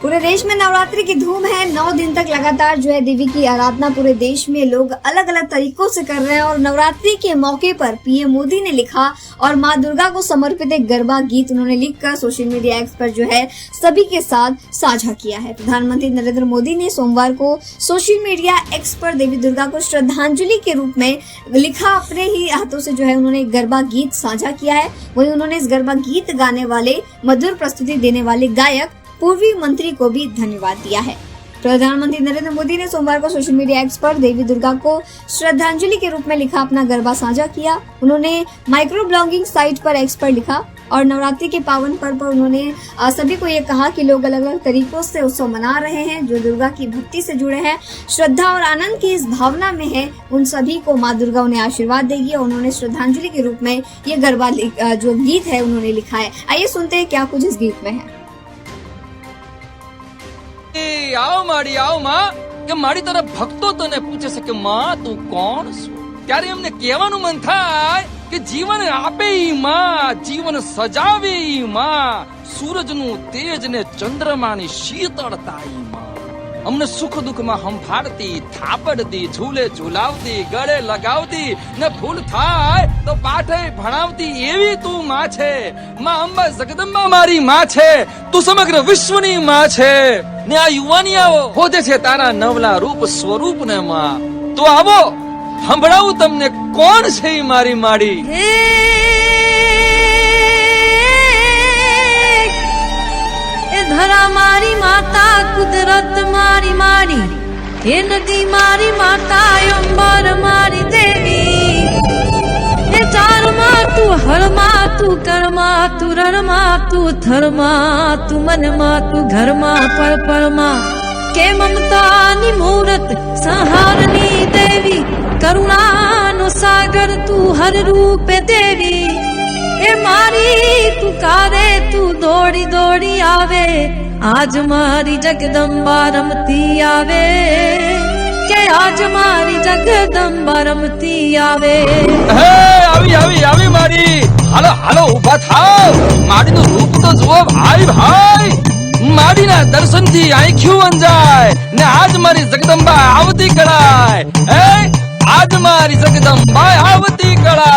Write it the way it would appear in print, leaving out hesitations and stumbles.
पूरे देश में नवरात्रि की धूम है। 9 दिन तक लगातार जो है देवी की आराधना पूरे देश में लोग अलग अलग तरीकों से कर रहे हैं और नवरात्रि के मौके पर पीएम मोदी ने लिखा और माँ दुर्गा को समर्पित एक गरबा गीत उन्होंने लिखकर सोशल मीडिया एक्स पर जो है सभी के साथ साझा किया है। प्रधानमंत्री नरेंद्र मोदी ने सोमवार को सोशल मीडिया एक्स पर देवी दुर्गा को श्रद्धांजलि के रूप में लिखा अपने ही हाथों से जो है उन्होंने एक गरबा गीत साझा किया है। वहीं उन्होंने इस गरबा गीत गाने वाले मधुर प्रस्तुति देने वाले गायक पूर्वी मंत्री को भी धन्यवाद दिया है। प्रधानमंत्री नरेंद्र मोदी ने सोमवार को सोशल मीडिया एक्स पर देवी दुर्गा को श्रद्धांजलि के रूप में लिखा अपना गरबा साझा किया। उन्होंने माइक्रो ब्लॉगिंग साइट पर एक्स पर लिखा और नवरात्रि के पावन पर्व पर उन्होंने सभी को ये कहा कि लोग अलग अलग तरीकों से उत्सव मना रहे हैं, जो दुर्गा की भक्ति से जुड़े हैं, श्रद्धा और आनंद की इस भावना में है, उन सभी को माँ दुर्गा उन्हें आशीर्वाद देगी। और उन्होंने श्रद्धांजलि के रूप में ये गरबा जो गीत है उन्होंने लिखा है। आइए सुनते हैं क्या कुछ इस गीत में है। आओ माँ કે મારી તારા ભક્તો તને પૂછે છે કે માં તું કોણ છો, ત્યારે એમને કહેવાનું મન થાય કે જીવન આપે ઈ માં, જીવન સજાવે ઈ માં, સૂરજનું તેજ ને ચંદ્રમાની શીતળતા ઈ માં, અમને સુખ દુઃખમાં હંફાડતી, થાપડતી, ઝૂલે ઝૂલાવતી, ગળે લગાવતી ને ભૂલ થાય તો પાઠે ભણાવતી એવી તું માં છે। માં અંબા જગદંબા મારી માં છે, તું સમગ્ર વિશ્વની માં છે ને આ યુવાનિયાઓ ખોજે છે તારા નવલા રૂપ સ્વરૂપ ને માં। તો આવો સંભળાવું તમને કોણ છે ઈ મારી માડી। धरा मारी माता कुदरत मारी मारी, हे नदी मारी माता अंबर मारी देवी, हे चार माँ तू हर माँ तू कर माँ तू रण माँ तू थर माँ तू मन माँ तू घर माँ पर माँ, के ममता नी मूरत संहारनी देवी, करुणा नो सागर तू हर रूप देवी, ए मारी तू कारे तू दौड़ी दौड़ी आवे, आज मारी जगदम्बा रमती आवे, के आज मारी जगदम्बा रमती आवे। હે આવી આવી આવી મારી, હાલો હાલો ઊભા થાવ, માડીનું રૂપ તો જુઓ ભાઈ ભાઈ, માડીના દર્શનથી આંખ્યું અંજાય ને આજ મારી જગદંબા આવતી કળાય, હે આજ મારી જગદંબા આવતી કળાય।